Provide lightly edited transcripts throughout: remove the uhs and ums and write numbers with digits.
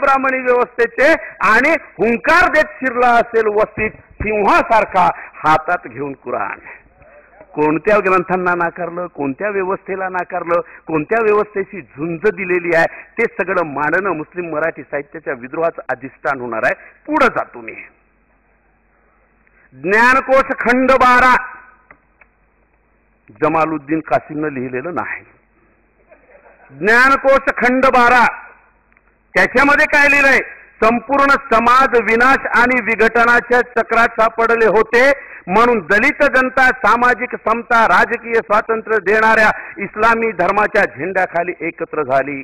ब्राह्मणी व्यवस्थेचे आणि हुंकार देत शिरला असेल वस्तीत सिंहासारखा हातात घेऊन कुराण. कोणत्या ग्रंथांना नाकारलं, कोणत्या व्यवस्थेला नाकारलं, कोणत्या व्यवस्थेची झुंज दिलेली आहे, ते सगळं मांडणं मुस्लिम मराठी साहित्याच्या विद्रोहाचं अधिष्ठान होणार आहे. पुढे जातो मी. ज्ञानकोश खंड 12 जमालुद्दीन कासिमनं लिहिलेलं नाही. ज्ञानकोश खंड 12 त्याच्यामध्ये काय लिहिलंय? संपूर्ण समाज विनाश आणि विघटनाच्या चक्रात सापडले होते म्हणून दलित जनता सामाजिक समता राजकीय स्वातंत्र्य देणाऱ्या इस्लामी धर्माच्या झेंड्याखाली एकत्र झाली.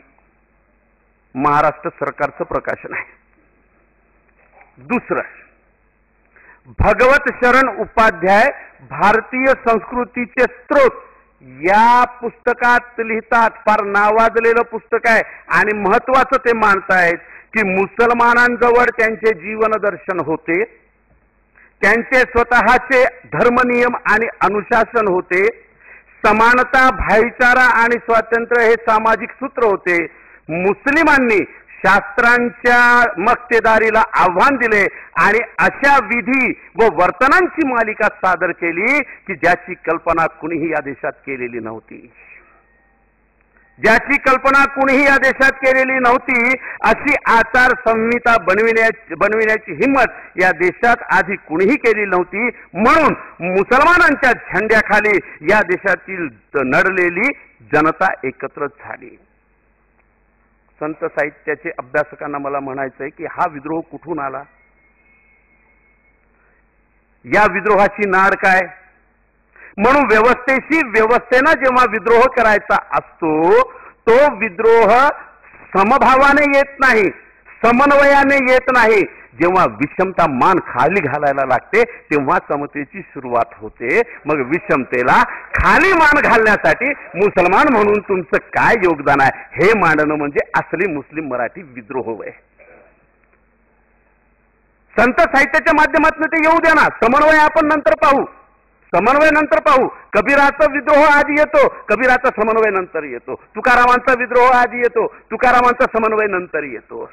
महाराष्ट्र सरकारचं प्रकाशन आहे. दुसरं, भगवत शरण उपाध्याय भारतीय संस्कृतीचे स्त्रोत या पुस्तकात लिहितात. फार नावाजलेलं पुस्तक आहे आणि महत्वाचं ते मानतायत की मुसलमानांजवळ त्यांचे जीवन दर्शन होते, त्यांचे स्वतःचे धर्मनियम आणि अनुशासन होते, समानता भाईचारा आणि स्वातंत्र्य हे सामाजिक सूत्र होते. मुस्लिमांनी शास्त्रांच्या मक्तेदारीला आव्हान दिले आणि अशा विधी व वर्तनांची मालिका सादर केली की ज्याची कल्पना कुणीही या देशात केलेली नव्हती. ज्याची कल्पना कुणीही या देशात केलेली नव्हती अशी आचार संहिता बनविण्याची हिम्मत या देशात आधी कुणीही केली नव्हती. म्हणून मुसलमानांच्या झेंड्याखाली या देशातील नडलेली जनता एकत्र झाली. संत साहित्याचे अभ्यासकांना मला म्हणायचंय की हा विद्रोह कुठून आला, या विद्रोहाची नाड काय. म्हणून व्यवस्थेनं जेव्हा विद्रोह करायचा असतो तो विद्रोह समभावाने येत नाही, समन्वयाने येत नाही. जेव्हा विषमता मान खाली घालायला लागते तेव्हा समतेची सुरुवात होते. मग विषमतेला खाली मान घालण्यासाठी मुसलमान म्हणून तुमचं काय योगदान आहे हे मांडणं म्हणजे असली मुस्लिम मराठी विद्रोह आहे. संत साहित्याच्या माध्यमातून ते येऊ द्या ना. समन्वय आपण नंतर पाहू, समन्वय नंतर पाहू. कबीराचा विद्रोह आधी येतो, कबीराचा समन्वय नंतर येतो. तुकारामांचा विद्रोह आधी येतो, तुकारामांचा समन्वय नंतर येतो.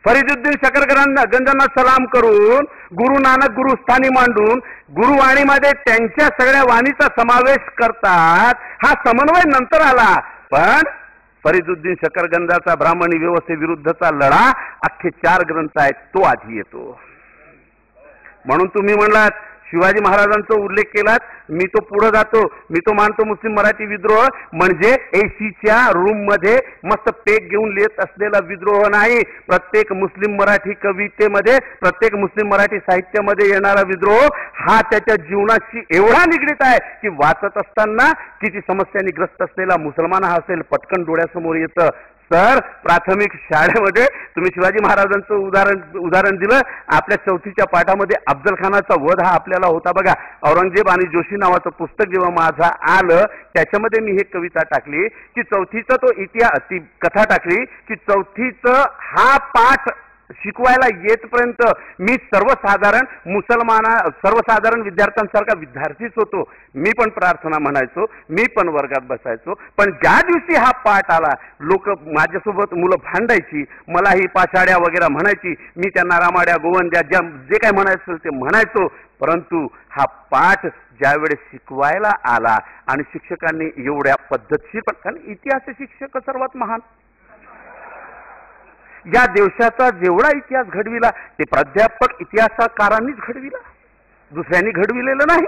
फरीदुद्दीन शकरगंजांना सलाम करून गुरु नानक गुरुस्थानी मांडून गुरुवाणीमध्ये त्यांच्या सगळ्या वाणीचा समावेश करतात. हा समन्वय नंतर आला. पण फरीदुद्दीन शकरगंजाचा ब्राह्मणी व्यवस्थेविरुद्धचा लढा अख्खे 4 ग्रंथ आहेत तो आधी येतो. म्हणून तुम्ही म्हणलात शिवाजी महाराजांचा उल्लेख केलात, मी तो पुढे जातो. मी तो मानतो मुस्लिम मराठी विद्रोह म्हणजे एसीच्या रूम मध्ये मस्त पेक घेऊन लिहित असलेला विद्रोह नाही. प्रत्येक मुस्लिम मराठी कवितेमध्ये, प्रत्येक मुस्लिम मराठी साहित्यामध्ये येणारा विद्रोह हा त्याच्या जीवनाशी एवढा निगडीत आहे की वाचत असताना किती समस्यांनी ग्रस्त असलेला मुसलमान हा असेल पटकन डोळ्यासमोर येतं. तर प्राथमिक शाळेमध्ये तुम्ही शिवाजी महाराजांचं उदाहरण दिलं. आपल्या 4थीच्या पाठामध्ये अफजल खानाचा वध हा आपल्याला होता बघा. औरंगजेब आणि जोशी नावाचं पुस्तक जेव्हा माझा आलं त्याच्यामध्ये मी हे कविता टाकली की 4थीचा तो इतिहास, ती कथा टाकली की 4थीचं हा पाठ शिकवायला येतपर्यंत मी सर्वसाधारण विद्यार्थ्यांसारखा विद्यार्थीच होतो. मी पण प्रार्थना म्हणायचो, मी पण वर्गात बसायचो. पण ज्या दिवशी हा पाठ आला लोक माझ्यासोबत मुलं भांडायची, मला ही पाशाड्या वगैरे म्हणायची, मी त्यांना रामाड्या गोवंद्या जे काय म्हणायचं ते म्हणायचो. परंतु हा पाठ ज्यावेळेस शिकवायला आला आणि शिक्षकांनी एवढ्या पद्धतशीर, कारण इतिहास शिक्षक सर्वात महान, या देशाचा जेवढा इतिहास घडविला ते प्राध्यापक इतिहासकारांनीच घडविला, दुसऱ्यांनी घडविलेलं नाही.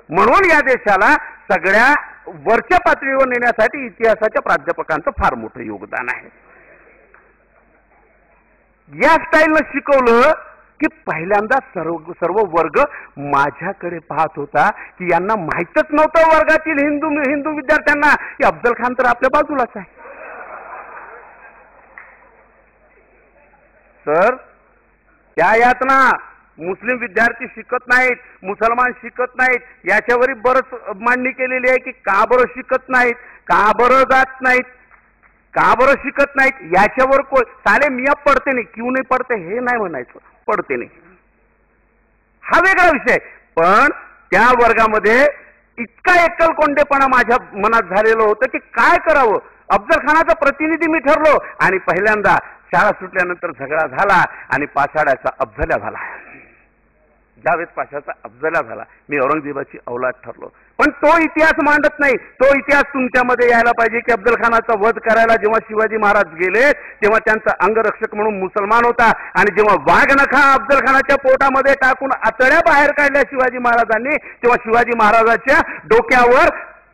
म्हणून या देशाला सगळ्या वरच्या पातळीवर नेण्यासाठी इतिहासाच्या प्राध्यापकांचं फार मोठं योगदान आहे. या स्टाईलनं शिकवलं की पहिल्यांदा सर्व वर्ग माझ्याकडे पाहत होता की यांना माहीतच नव्हतं वर्गातील हिंदू विद्यार्थ्यांना की अफजल खान तर आपल्या बाजूलाच आहे. तर त्या यातना मुस्लिम विद्यार्थी शिकत नाहीत, मुसलमान शिकत नाहीत, याच्यावर बरंच मांडणी केलेली आहे की का बरं शिकत नाहीत, का बरं जात नाहीत, का बरं शिकत नाहीत. याच्यावर साले मिया पडते नाही, क्यों नाही पडते हे नाही म्हणायचं, पडते नाही हा वेगळा विषय. पण त्या वर्गामध्ये इतका एकलकोंडेपणा माझ्या मनात झालेलं होतं की काय करावं. अफजल खानाचा प्रतिनिधी मी ठरलो आणि पहिल्यांदा शाळा सुटल्यानंतर झगडा झाला आणि पाचाड्याचा अफजल्या झाला. जावेद पाशाचा अफजला झाला. मी औरंगजेबाची औलाद ठरलो. पण तो इतिहास मांडत नाही. तो इतिहास तुमच्यामध्ये यायला पाहिजे की अफजल खानाचा वध करायला जेव्हा शिवाजी महाराज गेले तेव्हा त्यांचा अंगरक्षक म्हणून मुसलमान होता आणि जेव्हा वाघनखा अफजल खानाच्या पोटामध्ये टाकून आतड्या बाहेर काढल्या शिवाजी महाराजांनी तेव्हा शिवाजी महाराजांच्या डोक्यावर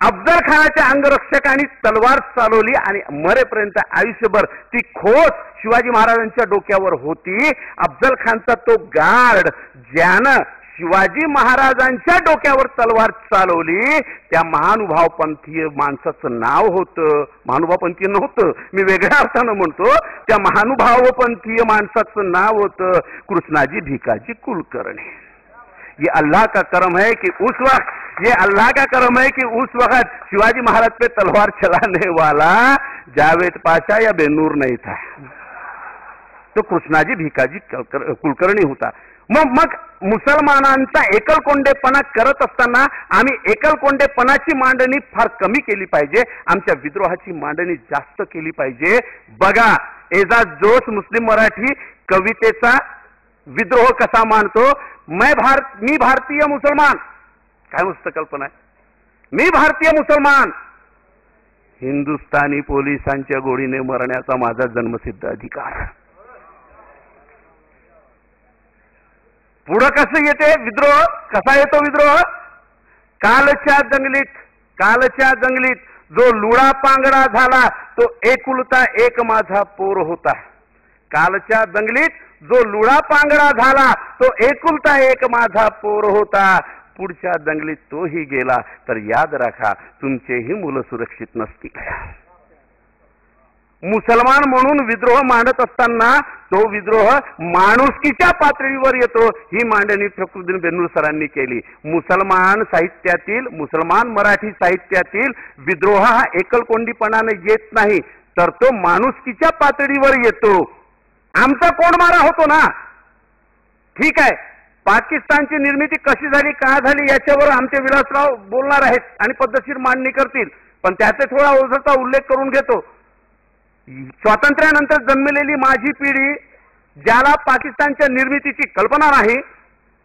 अफजल खानाच्या अंगरक्षकांनी तलवार चालवली आणि मरेपर्यंत आयुष्यभर ती खोच शिवाजी महाराजांच्या डोक्यावर होती. अफजल खानचा तो गार्ड ज्यानं शिवाजी महाराजांच्या डोक्यावर तलवार चालवली त्या महानुभावपंथीय माणसाचं नाव होतं. महानुभावपंथीय नव्हतं, मी वेगळ्या अर्थानं म्हणतो. त्या महानुभावपंथीय माणसाचं नाव होतं कृष्णाजी भिकाजी कुलकर्णी. ये अल्लाह का करम है कि उस वक्त ये अल्लाह का करम है कि उस वक्त शिवाजी महाराज पे तलवार चलाने वाला जावेद पाशा या बेनूर नहीं था, तो कृष्णाजी भिकाजी कुलकर्णी होता. मग मुसलमानांचा एकलकोंडेपणा करत असताना आम्ही एकलकोंडेपणाची मांडणी फार कमी केली पाहिजे, आमच्या विद्रोहाची मांडणी जास्त केली पाहिजे. बघा एजाज जोश मुस्लिम मराठी कवितेचा विद्रोह कसा मानतो. मी भारतीय मुसलमान, काय मस्त कल्पना आहे. मी भारतीय मुसलमान, हिंदुस्थानी पोलिसांच्या गोळीने मरण्याचा माझा जन्मसिद्ध अधिकार. पुढं कसं येते विद्रोह, कसा येतो विद्रोह. कालच्या जंगलीत जो लुळा पांगडा झाला तो एकुलता एक माझा पोर होता. कालच्या जंगलीत जो लुळा पांगडा झाला तो एकुलता एक माझा पोर होता. पुढच्या जंगलीत तोही गेला तर याद राखा तुमचेही मुलं सुरक्षित नसतील. मुसलमान म्हणून विद्रोह मांडत असताना तो विद्रोह माणुसकीच्या पातळीवर येतो. ही मांडणी फखरुद्दीन बेनूर सरांनी केली. मुसलमान मराठी साहित्यातील विद्रोह हा एकलकोंडीपणाने येत नाही तर तो माणुसकीच्या पातळीवर येतो. आमचा कोंडमारा होतो ना, ठीक आहे. पाकिस्तानची निर्मिती कशी झाली, का झाली याच्यावर आमचे विलासराव बोलणार आहेत आणि पद्धतशीर मांडणी करतील. पण त्याचे थोडा ओझरचा उल्लेख करून घेतो. स्वातंत्र्यानंतर जन्मलेली माझी पिढी ज्याला पाकिस्तानच्या निर्मितीची कल्पना नाही.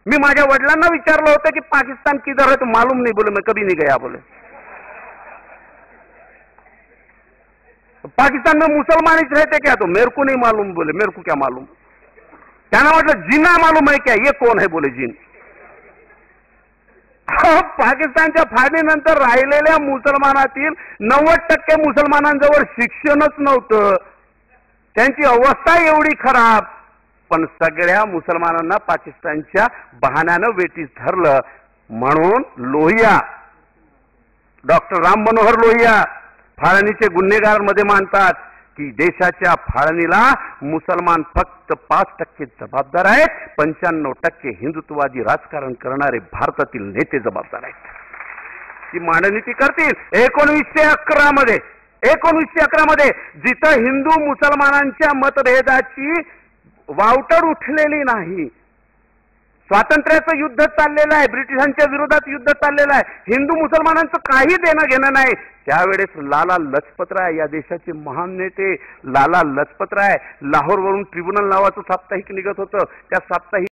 मी माझ्या वडिलांना विचारलं होतं की पाकिस्तान किधर है, तो मालूम नहीं, बोले मैं कभी नहीं गया. बोले पाकिस्तान में मुसलमान ही रहते क्या, तो मेरे को नहीं मालूम. बोले मेरे को क्या मालूम. त्यांना म्हटलं जिन्ना मालूम है क्या, ये कौन है. बोले जिन. पाकिस्तानच्या फाळणीनंतर राहिलेल्या मुसलमानातील 90% मुसलमानांजवळ शिक्षणच नव्हतं. त्यांची अवस्था एवढी खराब. पण सगळ्या मुसलमानांना पाकिस्तानच्या बहाण्यानं वेटीस धरलं. म्हणून लोहिया, डॉक्टर राम मनोहर लोहिया फाळणीचे गुन्हेगार मध्ये मानतात की देशाच्या फाळणीला मुसलमान फक्त 5% जबाबदार आहेत, 95% हिंदुत्ववादी राजकारण करणारे भारतातील नेते जबाबदार आहेत. ती मांडणी ती करतील. 1911 मध्ये जिथं हिंदू मुसलमानांच्या मतभेदाची वावटळ उठलेली नाही, स्वातंत्र्याचं युद्ध चाललेलं आहे, ब्रिटिशांच्या विरोधात युद्ध चाललेलं आहे, हिंदू मुसलमानांचं काही देणं घेणं नाही, त्यावेळेस लाला लजपतराय या देशाचे महान नेते लाला लजपतराय लाहोरवरून ट्रिब्युनल नावाचं साप्ताहिक निघत होतं. त्या साप्ताहिक